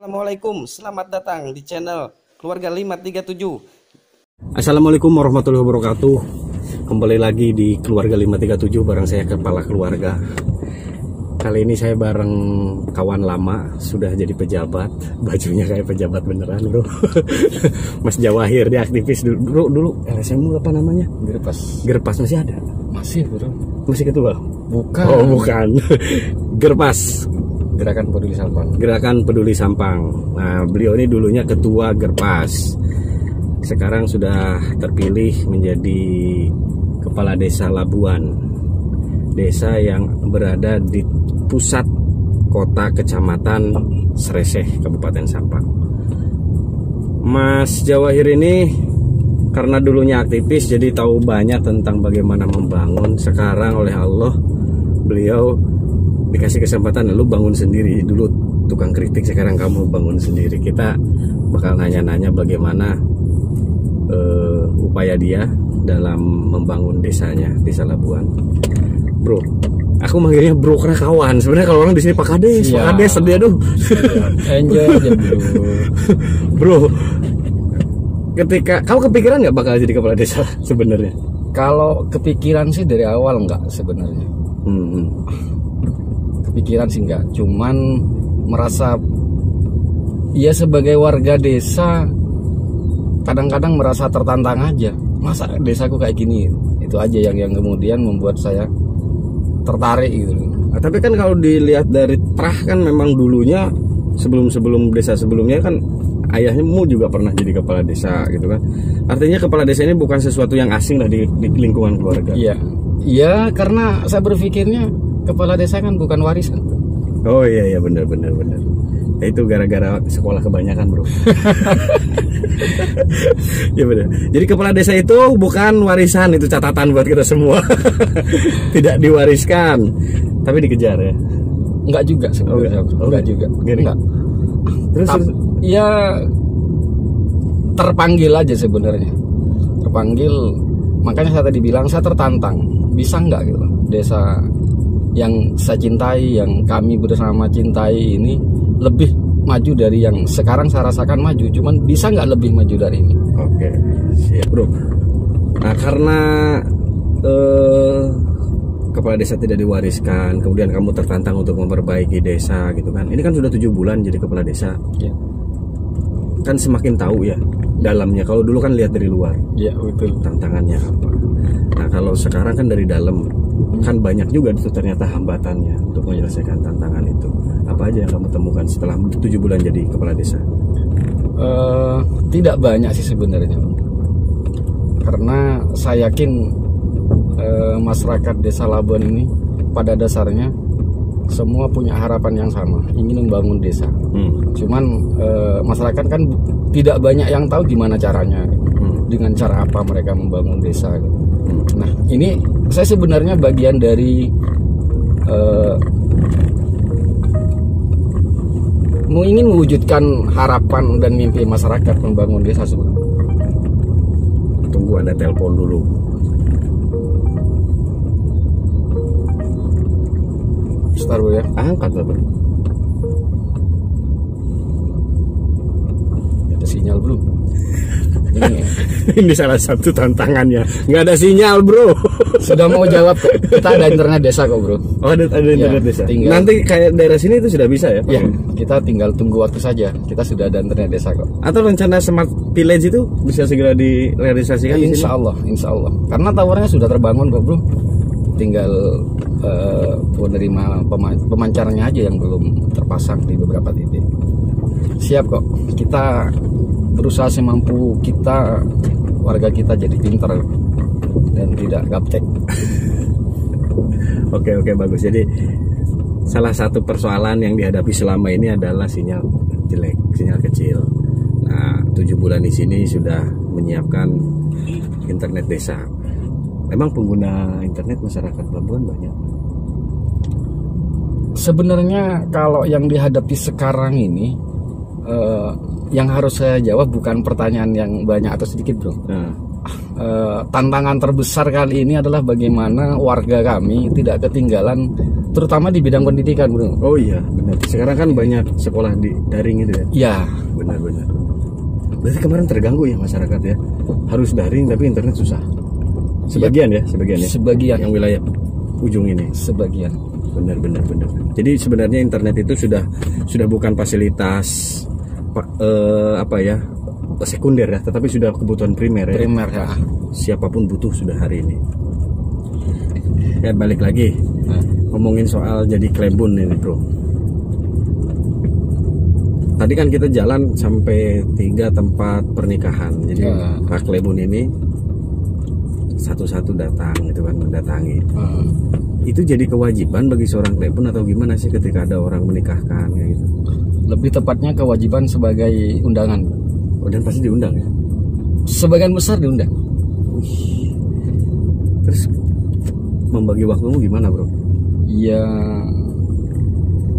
Assalamualaikum, selamat datang di channel Keluarga 537. Assalamualaikum warahmatullahi wabarakatuh. Kembali lagi di Keluarga 537 bareng saya Kepala Keluarga. Kali ini saya bareng kawan lama, sudah jadi pejabat. Bajunya kayak pejabat beneran bro. Mas Jawahir, dia aktivis dulu LSM apa namanya? Gerpas masih ada? Masih bro. Masih ketua? Bukan. Oh bukan. Gerpas, Gerakan Peduli Sampang. Gerakan Peduli Sampang. Nah, beliau ini dulunya ketua Gerpas. Sekarang sudah terpilih menjadi kepala desa Labuan. Desa yang berada di pusat kota kecamatan Sreseh, Kabupaten Sampang. Mas Jawahir ini karena dulunya aktivis jadi tahu banyak tentang bagaimana membangun. Sekarang oleh Allah beliau dikasih kesempatan, lu bangun sendiri. Dulu tukang kritik, sekarang kamu bangun sendiri. Kita bakal nanya-nanya bagaimana upaya dia dalam membangun desanya, desa Labuan. Bro, aku manggilnya bro karena kawan. Sebenarnya kalau orang di sini Pak Kades, Pak Kades sedih aduh. Enjoy aja Bro, ketika kamu kepikiran nggak bakal jadi kepala desa sebenarnya? Kalau kepikiran sih dari awal enggak sebenarnya. Kepikiran sih enggak, cuman merasa ya sebagai warga desa kadang-kadang merasa tertantang aja. Masa desaku kayak gini? Itu aja yang kemudian membuat saya tertarik gitu. Nah, tapi kan kalau dilihat dari Trah kan memang dulunya sebelum desa sebelumnya kan ayahmu juga pernah jadi kepala desa gitu kan. Artinya kepala desa ini bukan sesuatu yang asing lah di lingkungan keluarga. Iya. Iya, karena saya berpikirnya kepala desa kan bukan warisan. Oh iya benar. Ya, itu gara-gara sekolah kebanyakan bro. Ya benar. Jadi kepala desa itu bukan warisan, itu catatan buat kita semua. Tidak diwariskan, tapi dikejar ya. Enggak juga sebenarnya. Enggak juga. Enggak. Terus ya terpanggil aja sebenarnya. Terpanggil, makanya saya tadi bilang saya tertantang. Bisa enggak gitu desa yang saya cintai, yang kami bersama cintai ini lebih maju dari yang sekarang saya rasakan maju, cuman bisa nggak lebih maju dari ini? Oke, siap bro. Nah karena kepala desa tidak diwariskan, kemudian kamu tertantang untuk memperbaiki desa gitu kan. Ini kan sudah 7 bulan jadi kepala desa ya. Kan semakin tahu ya dalamnya. Kalau dulu kan lihat dari luar, ya betul, tantangannya apa. Nah kalau sekarang kan dari dalam, kan banyak juga itu ternyata hambatannya untuk menyelesaikan tantangan itu. Apa aja yang kamu temukan setelah 7 bulan jadi kepala desa? Tidak banyak sih sebenarnya, karena saya yakin masyarakat desa Labuan ini pada dasarnya semua punya harapan yang sama, ingin membangun desa. Cuman masyarakat kan tidak banyak yang tahu gimana caranya, dengan cara apa mereka membangun desa. Nah ini saya sebenarnya bagian dari ingin mewujudkan harapan dan mimpi masyarakat membangun desa sebenarnya. Tunggu ada telepon dulu. Sebentar bro ya. Angkat lah bro. Ada sinyal belum? Ini salah satu tantangannya, nggak ada sinyal bro. Sudah mau jawab, kita ada internet desa kok bro. Oh ada internet desa. Tinggal. Nanti kayak daerah sini itu sudah bisa ya? Ya, kita tinggal tunggu waktu saja. Kita sudah ada internet desa kok. Atau rencana smart village itu bisa segera direalisasikan? Insya Allah. Karena towernya sudah terbangun kok bro. Tinggal penerima pemancarnya aja yang belum terpasang di beberapa titik. Siap kok. Kita berusaha semampu kita, warga kita jadi pintar dan tidak gaptek. Oke bagus. Jadi salah satu persoalan yang dihadapi selama ini adalah sinyal jelek, sinyal kecil. Nah 7 bulan di sini sudah menyiapkan internet desa. Memang pengguna internet masyarakat Labuan banyak? Sebenarnya kalau yang dihadapi sekarang ini yang harus saya jawab bukan pertanyaan yang banyak atau sedikit bro. Tantangan terbesar kali ini adalah bagaimana warga kami tidak ketinggalan terutama di bidang pendidikan, bro. Oh iya, benar. Sekarang kan banyak sekolah di daring itu ya. Ya, Benar-benar. Berarti kemarin terganggu ya masyarakat ya. Harus daring tapi internet susah. Sebagian ya. Sebagian. Yang wilayah ujung ini. Sebagian. Benar. Jadi sebenarnya internet itu sudah bukan fasilitas sekunder ya, tetapi sudah kebutuhan primer ya. Primer ya. Siapapun butuh sudah hari ini. Ya balik lagi ngomongin soal jadi klebon ini, bro. Tadi kan kita jalan sampai 3 tempat pernikahan. Jadi Pak Klebon ini satu-satu datang gitu kan, mendatangi. Itu jadi kewajiban bagi seorang klebon atau gimana sih ketika ada orang menikahkan kayak gitu? Lebih tepatnya kewajiban sebagai undangan. Oh, dan pasti diundang ya? Sebagian besar diundang. Terus membagi waktumu gimana, bro? Ya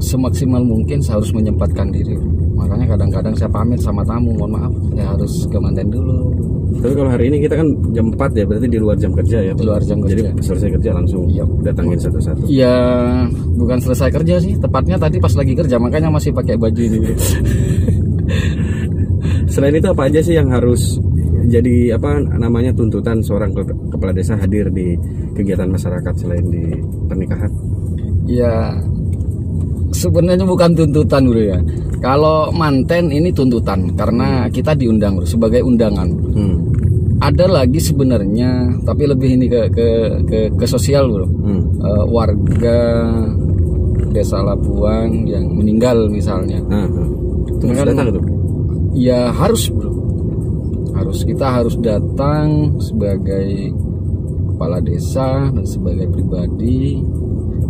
semaksimal mungkin saya harus menyempatkan diri. Makanya kadang-kadang saya pamit sama tamu, mohon maaf, saya harus ke manten dulu. Tapi kalau hari ini kita kan jam 4 ya, berarti di luar jam kerja ya? Di luar jam kerja. Jadi selesai kerja langsung datangin satu-satu? Ya bukan selesai kerja sih, tepatnya tadi pas lagi kerja, makanya masih pakai baju ini. Selain itu apa aja sih yang harus jadi tuntutan seorang kepala desa hadir di kegiatan masyarakat selain di pernikahan? Ya sebenarnya bukan tuntutan, bro ya. Kalau manten ini tuntutan karena kita diundang, bro, sebagai undangan. Ada lagi sebenarnya, tapi lebih ini ke sosial, bro. Warga desa Labuan yang meninggal misalnya. Itu kan datang tuh? Ya harus, bro. Kita harus datang sebagai kepala desa dan sebagai pribadi.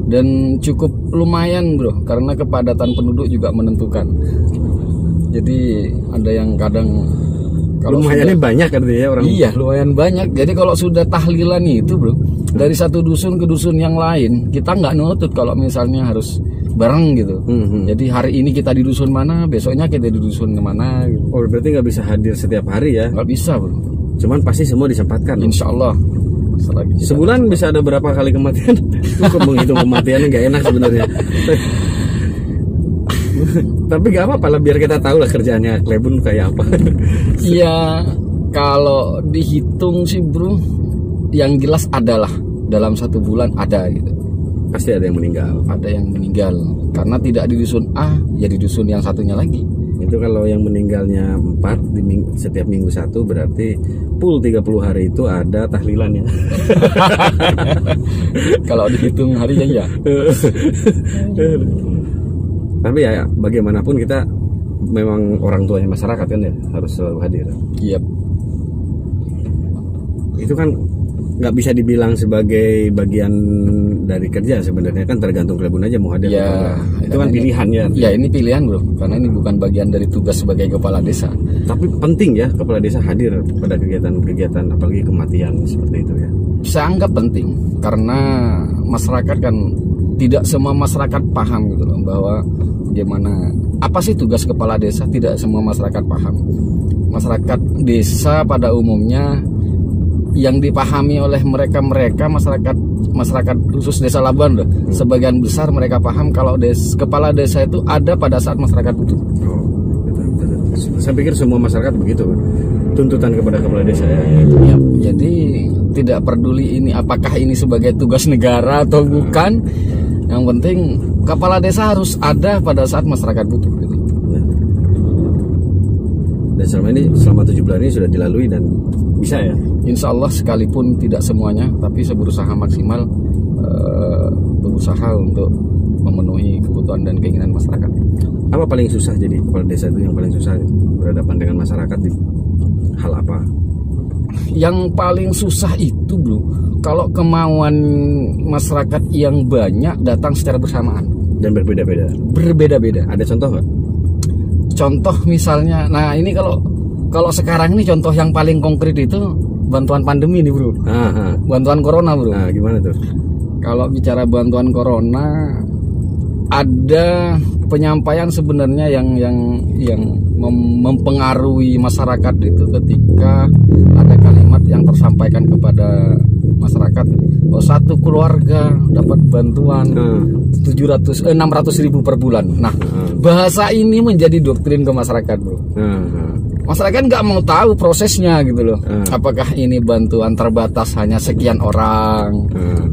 Dan cukup lumayan, bro, karena kepadatan penduduk juga menentukan. Jadi ada yang kadang lumayannya banyak artinya orang. Iya, lumayan banyak. Jadi kalau sudah tahlilan itu, bro, dari satu dusun ke dusun yang lain, kita nggak nutut kalau misalnya harus bareng gitu. Jadi hari ini kita di dusun mana, besoknya kita di dusun mana gitu. Oh, berarti nggak bisa hadir setiap hari ya? Nggak bisa, bro. Cuman pasti semua disempatkan. Insya Allah. Sebulan bisa ada berapa kali kematian? Kok menghitung kematiannya nggak enak sebenarnya. Tapi gak apa-apa lah, biar kita tahu lah kerjaannya klebon kayak apa. Iya, kalau dihitung sih, bro, yang jelas adalah dalam 1 bulan ada gitu. Pasti ada yang meninggal. Ada yang meninggal karena tidak di dusun A, ya di dusun yang satunya lagi. Itu kalau yang meninggalnya 4 setiap minggu 1, berarti full 30 hari itu ada tahlilannya. Kalau dihitung harinya ya. Tapi ya bagaimanapun kita memang orang tuanya masyarakat kan ya, harus selalu hadir. Iya. Itu kan nggak bisa dibilang sebagai bagian dari kerja sebenarnya, kan tergantung klebon aja mau hadir ya, atau enggak. Itu kan pilihan ya. Ya ini pilihan, bro, karena ini bukan bagian dari tugas sebagai kepala desa. Tapi penting ya kepala desa hadir pada kegiatan-kegiatan apalagi kematian seperti itu ya. Saya anggap penting karena masyarakat kan tidak semua masyarakat paham gitu loh bahwa bagaimana apa sih tugas kepala desa, tidak semua masyarakat paham. Masyarakat desa pada umumnya yang dipahami oleh mereka masyarakat khusus desa Labuan loh. Sebagian besar mereka paham kalau kepala desa itu ada pada saat masyarakat butuh. Oh, betul. Saya pikir semua masyarakat begitu, tuntutan kepada kepala desa ya. Ya, jadi tidak peduli ini apakah ini sebagai tugas negara atau bukan. Yang penting kepala desa harus ada pada saat masyarakat butuh gitu. Dan selama 7 bulan ini sudah dilalui dan bisa ya? Insya Allah sekalipun tidak semuanya, tapi saya berusaha maksimal berusaha untuk memenuhi kebutuhan dan keinginan masyarakat. Apa paling susah jadi kepala desa itu, yang paling susah berhadapan dengan masyarakat di hal apa? Yang paling susah itu, bro, kalau kemauan masyarakat yang banyak datang secara bersamaan dan berbeda-beda. Ada contoh nggak? Contoh misalnya, nah ini kalau sekarang ini contoh yang paling konkret itu bantuan pandemi nih, bro. Bantuan corona, bro. Nah, gimana tuh? Kalau bicara bantuan corona, ada penyampaian sebenarnya yang mempengaruhi masyarakat itu ketika ada kalimat yang tersampaikan kepada masyarakat, oh, satu keluarga dapat bantuan 600.000 per bulan. Nah, bahasa ini menjadi doktrin ke masyarakat, bro. Masyarakat nggak mau tahu prosesnya gitu loh. Apakah ini bantuan terbatas hanya sekian orang,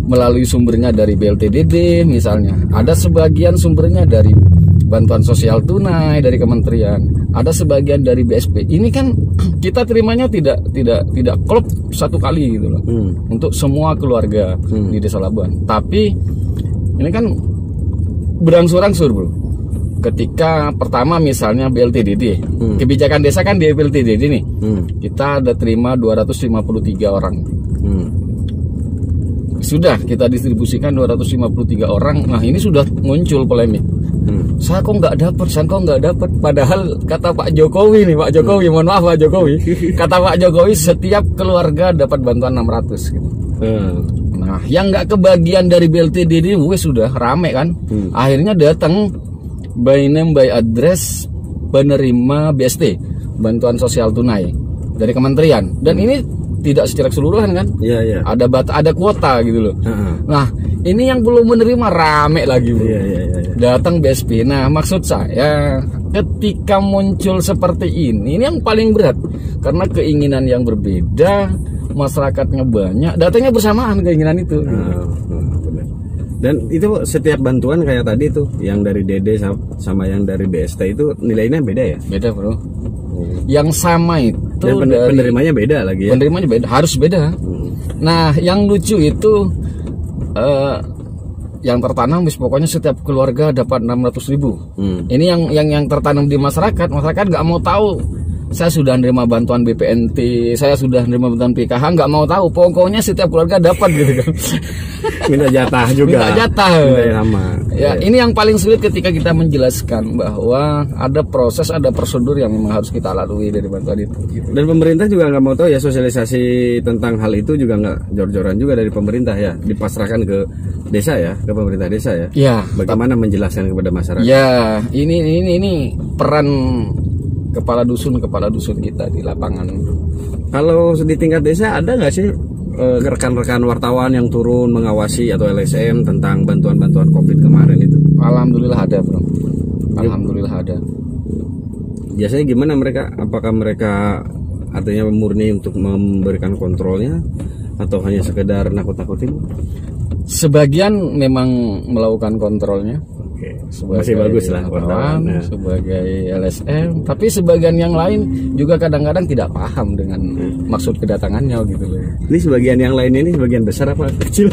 melalui sumbernya dari BLTDD misalnya. Ada sebagian sumbernya dari bantuan sosial tunai dari kementerian, ada sebagian dari BSP. Ini kan kita terimanya tidak klop satu kali gitu loh, untuk semua keluarga di Desa Labuan. Tapi ini kan berangsur-angsur, bro. Ketika pertama misalnya BLTDD, kebijakan desa kan di BLTDD nih, kita ada terima 253 orang. Sudah kita distribusikan 253 orang. Nah, ini sudah muncul polemik. Saya kok nggak dapat. Padahal kata Pak Jokowi nih, mohon maaf Pak Jokowi, kata Pak Jokowi setiap keluarga dapat bantuan 600 gitu. Nah, yang nggak kebagian dari BLTDD wes sudah rame kan. Akhirnya datang by name by address penerima BST, bantuan sosial tunai dari kementerian. Dan ini tidak secara keseluruhan kan? Iya. Ada kuota gitu loh. Nah, ini yang belum menerima rame lagi, bro. Iya. Datang BSP. Nah, maksud saya ketika muncul seperti ini yang paling berat karena keinginan yang berbeda, masyarakatnya banyak, datanya bersamaan keinginan itu. Benar. Dan itu setiap bantuan kayak tadi tuh, yang dari DD sama yang dari BST itu nilainya beda ya? Beda, bro. Yang sama itu dan penerimanya beda lagi ya? Penerimanya beda, harus beda. Nah, yang lucu itu yang tertanam pokoknya setiap keluarga dapat 600.000. Ini yang tertanam di masyarakat nggak mau tahu. Saya sudah menerima bantuan BPNT, saya sudah menerima bantuan PKH, nggak mau tahu. Pokoknya setiap keluarga dapat gitu kan. Minta jatah juga. Minta jatah. Sama. Ya, ini yang paling sulit ketika kita menjelaskan bahwa ada proses, ada prosedur yang memang harus kita lalui dari bantuan itu. Gitu. Dan pemerintah juga nggak mau tahu ya, sosialisasi tentang hal itu juga nggak jor-joran juga dari pemerintah ya, dipasrahkan ke desa ya, ke pemerintah desa ya. Ya. Bagaimana menjelaskan kepada masyarakat? Ya, ini peran kepala dusun kita di lapangan. Kalau di tingkat desa ada nggak sih rekan-rekan wartawan yang turun mengawasi atau LSM tentang bantuan-bantuan COVID kemarin itu? Alhamdulillah ada, bro. Alhamdulillah ada. Biasanya gimana mereka? Apakah mereka artinya murni untuk memberikan kontrolnya atau hanya sekedar nakut-nakutin? Sebagian memang melakukan kontrolnya. Masih bagus lah wartawan sebagai LSM, tapi sebagian yang lain juga kadang-kadang tidak paham dengan maksud kedatangannya gitu loh. Ini sebagian yang lain ini sebagian besar apa kecil?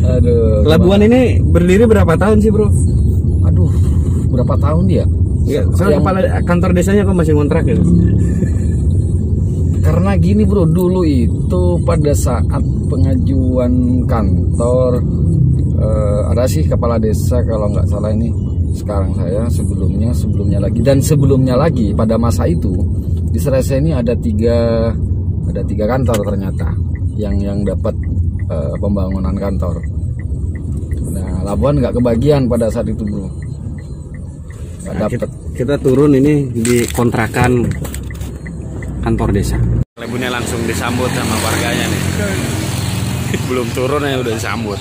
Aduh. Labuan ini berdiri berapa tahun sih, bro? Aduh, berapa tahun dia? Ya, kepala kantor desanya kok masih ngontrak gitu? Karena gini, bro, dulu itu pada saat pengajuan kantor ada sih kepala desa kalau nggak salah ini sekarang saya sebelumnya lagi pada masa itu di Serese ini ada tiga kantor ternyata yang dapat pembangunan kantor. Nah, Labuan nggak kebagian pada saat itu, bro. Nah, kita turun ini di kontrakan kantor desa. Lebunya langsung disambut sama warganya nih. Belum turun ya udah disambut.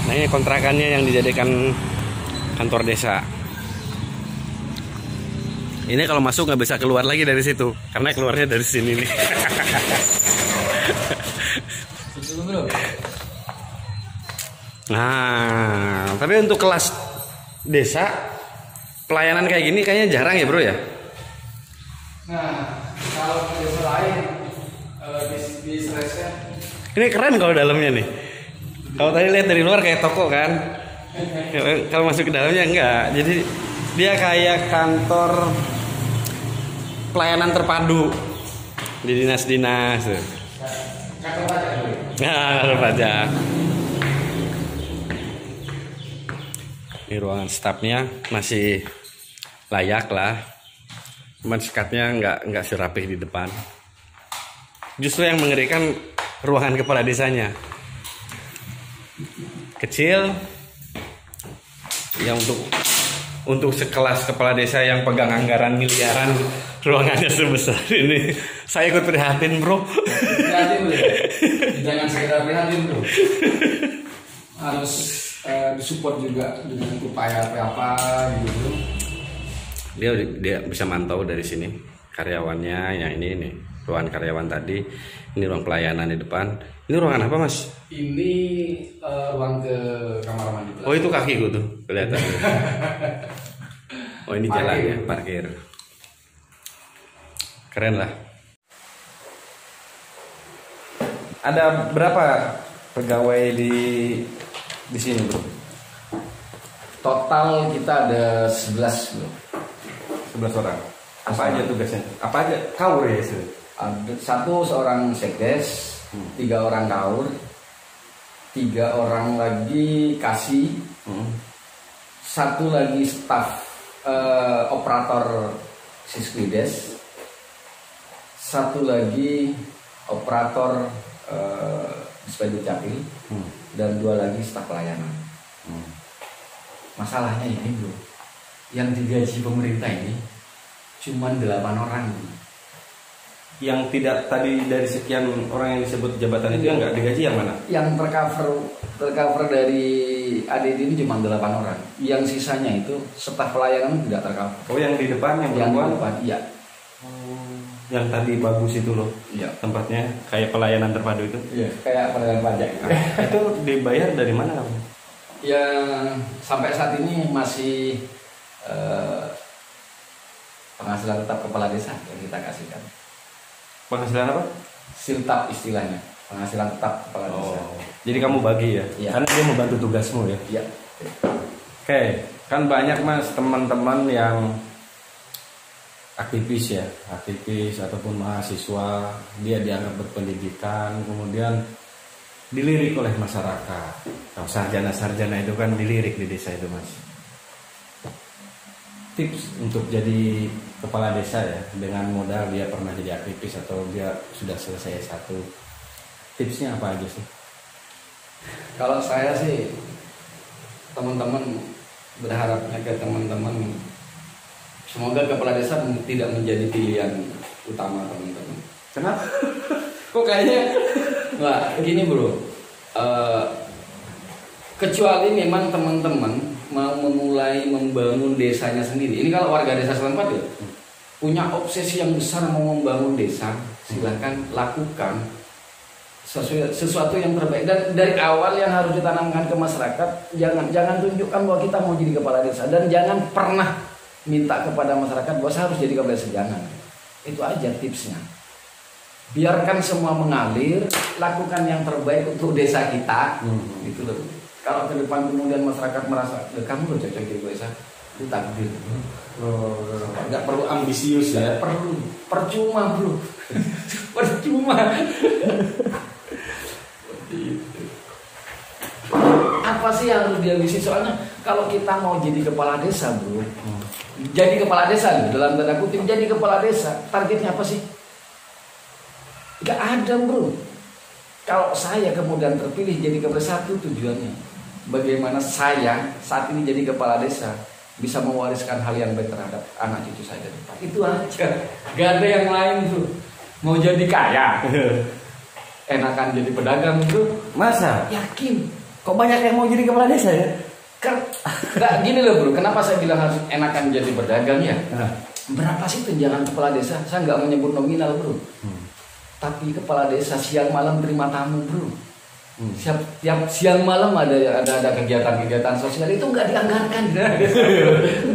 Nah, ini kontrakannya yang dijadikan kantor desa. Ini kalau masuk nggak bisa keluar lagi dari situ, karena keluarnya dari sini nih. Nah, tapi untuk kelas desa pelayanan kayak gini kayaknya jarang ya, bro ya? Nah, kalau di desa lain di Serese ini keren kalau dalamnya nih. Kalau tadi lihat dari luar kayak toko kan, kalau masuk ke dalamnya enggak. Jadi dia kayak kantor pelayanan terpadu di dinas-dinas. kantor pajak dulu. Nah, kantor pajak. Ini ruangan stafnya masih layak lah, cuman sekatnya nggak serapih di depan. Justru yang mengerikan ruangan kepala desanya. Kecil. Ya untuk sekelas kepala desa yang pegang anggaran miliaran, ruangannya sebesar ini. Saya ikut prihatin, bro. Prihatin, bro. Jangan sekedar prihatin, bro. Harus disupport juga dengan upaya apa gitu. Dia bisa mantau dari sini karyawannya. Yang ini nih ruangan karyawan tadi. Ini ruang pelayanan di depan. Ini ruangan apa, Mas? Ini ruang ke kamar mandi. Oh, itu kakiku tuh kelihatan. Oh, ini jalannya parkir. Keren lah. Ada berapa pegawai di sini, bro? Total kita ada 11, bro. 11 orang. Apa aja tugasnya? Apa aja? Kaur ya, sih? Ada seorang sekdes, 3 orang kaur, 3 orang lagi kasih, 1 lagi staf operator Siskuides, 1 lagi operator Dispenduk Capil, dan 2 lagi staf pelayanan. Masalahnya ini, bro, yang digaji pemerintah ini cuma 8 orang. Yang tidak tadi dari sekian orang yang disebut jabatan itu yang nggak digaji yang mana? Yang tercover dari ADD ini cuma 8 orang. Yang sisanya itu staf pelayanan tidak tercover. Oh, yang di depan yang di depan, iya. Yang tadi bagus itu loh. Iya. Tempatnya kayak pelayanan terpadu itu. Iya. Kayak pelayanan pajak. Itu dibayar dari mana, kamu? Ya sampai saat ini masih penghasilan tetap kepala desa yang kita kasihkan. Penghasilan apa? Siltap istilahnya, penghasilan tetap kepala desa. Jadi kamu bagi ya? Iya. Karena dia membantu tugasmu ya? Iya. Oke, kan banyak, Mas, teman-teman yang aktivis ya, aktivis ataupun mahasiswa, dia dianggap berpendidikan, kemudian dilirik oleh masyarakat. Kalau sarjana-sarjana itu kan dilirik di desa itu, Mas. Tips untuk jadi kepala desa ya, dengan modal dia pernah jadi aktivis atau dia sudah selesai S1, tipsnya apa aja sih? Kalau saya sih, teman-teman berharapnya ke teman-teman, semoga kepala desa tidak menjadi pilihan utama teman-teman. Kenapa? Kok kayaknya? Nah, gini, bro, kecuali memang teman-teman mau memulai membangun desanya sendiri. Ini kalau warga desa setempat ya punya obsesi yang besar mau membangun desa, silahkan lakukan sesuatu yang terbaik. Dan dari awal yang harus ditanamkan ke masyarakat, jangan tunjukkan bahwa kita mau jadi kepala desa, dan jangan pernah minta kepada masyarakat bahwa saya harus jadi kepala desa. Jangan. Itu aja tipsnya. Biarkan semua mengalir, lakukan yang terbaik untuk desa kita. Gitu loh. Kalau ke depan kemudian masyarakat merasa, kamu loh cocok jadi desa, itu takdir. Nggak perlu ambisius ya? Perlu, percuma, bro. Percuma. Apa sih yang harus diambisi? Soalnya kalau kita mau jadi kepala desa, bro, jadi kepala desa nih, dalam tanda kutip jadi kepala desa, targetnya apa sih? Gak ada, bro. Kalau saya kemudian terpilih jadi kepala desa, itu tujuannya bagaimana saya saat ini jadi kepala desa bisa mewariskan hal yang baik terhadap anak cucu saya ke depan. Itu aja. Gak ada yang lain, bro. Mau jadi kaya, enakan jadi pedagang, bro. Masa? Yakin? Kok banyak yang mau jadi kepala desa ya? Nggak, gini loh, bro. Kenapa saya bilang harus enakan jadi pedagang ya? Berapa sih tunjangan kepala desa? Saya nggak menyebut nominal, bro. Tapi kepala desa siang malam terima tamu, bro. Tiap siang malam ada kegiatan-kegiatan sosial, itu nggak dianggarkan.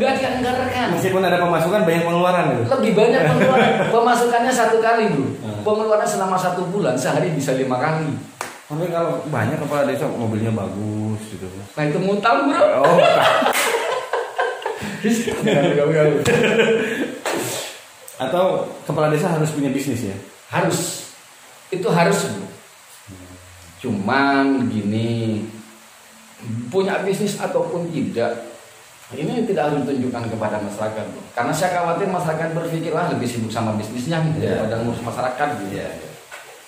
Nggak dianggarkan. Meskipun ada pemasukan, banyak pengeluaran gitu. Lebih banyak pengeluaran. Pemasukannya 1 kali, bro. Pengeluaran selama 1 bulan sehari bisa 5 kali. Tapi kalau banyak kepala desa mobilnya bagus gitu. Nah itu ngutang, bro. Oh. Atau kepala desa harus punya bisnis ya? Harus. Itu harus, bro. Cuman gini, punya bisnis ataupun tidak, ini tidak harus ditunjukkan kepada masyarakat, bro. Karena saya khawatir masyarakat berpikir lebih sibuk sama bisnisnya daripada ngurus masyarakat gitu.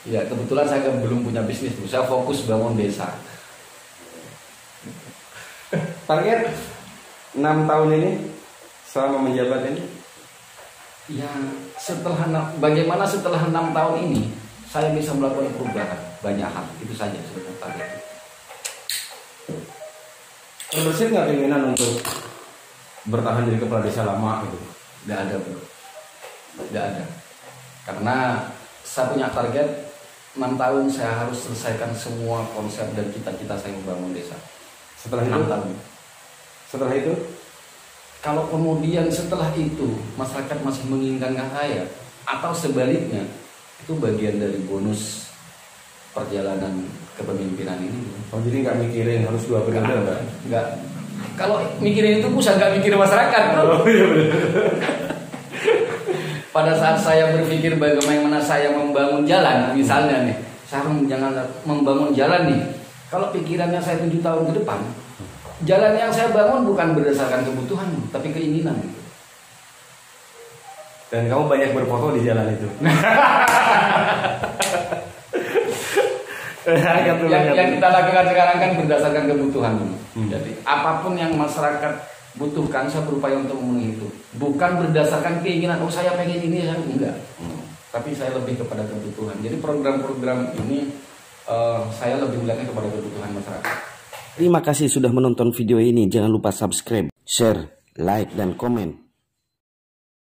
Ya kebetulan saya belum punya bisnis, saya fokus bangun desa. Target 6 tahun ini selama menjabat ini? Ya bagaimana setelah 6 tahun ini saya bisa melakukan perubahan banyak hal, itu saja sebenarnya target. Terbersih nggak keinginan untuk bertahan jadi kepala desa lama gitu? Tidak ada bro, tidak ada. Karena saya punya target 6 tahun saya harus selesaikan semua konsep dan cita-cita saya membangun desa. Setelah 6 itu? tahun. Setelah itu? Kalau kemudian setelah itu masyarakat masih menginginkan saya atau sebaliknya, itu bagian dari bonus perjalanan kepemimpinan ini. Oh jadi nggak mikirin harus 2 periode Mbak? Nggak. Kalau mikirin itu pusat, nggak mikir masyarakat bro. Oh, iya bener. Pada saat saya berpikir bagaimana saya membangun jalan, misalnya nih, saya jangan membangun jalan nih. Kalau pikirannya saya 7 tahun ke depan, jalan yang saya bangun bukan berdasarkan kebutuhan, tapi keinginan. Dan kamu banyak berfoto di jalan itu. yang kita lakukan sekarang kan berdasarkan kebutuhan. Jadi apapun yang masyarakat butuhkan, saya berupaya untuk memenuhi itu. Bukan berdasarkan keinginan, oh saya pengen ini, saya enggak. Tapi saya lebih kepada kebutuhan. Jadi program-program ini saya lebih melihatnya kepada kebutuhan masyarakat. Terima kasih sudah menonton video ini. Jangan lupa subscribe, share, like, dan komen.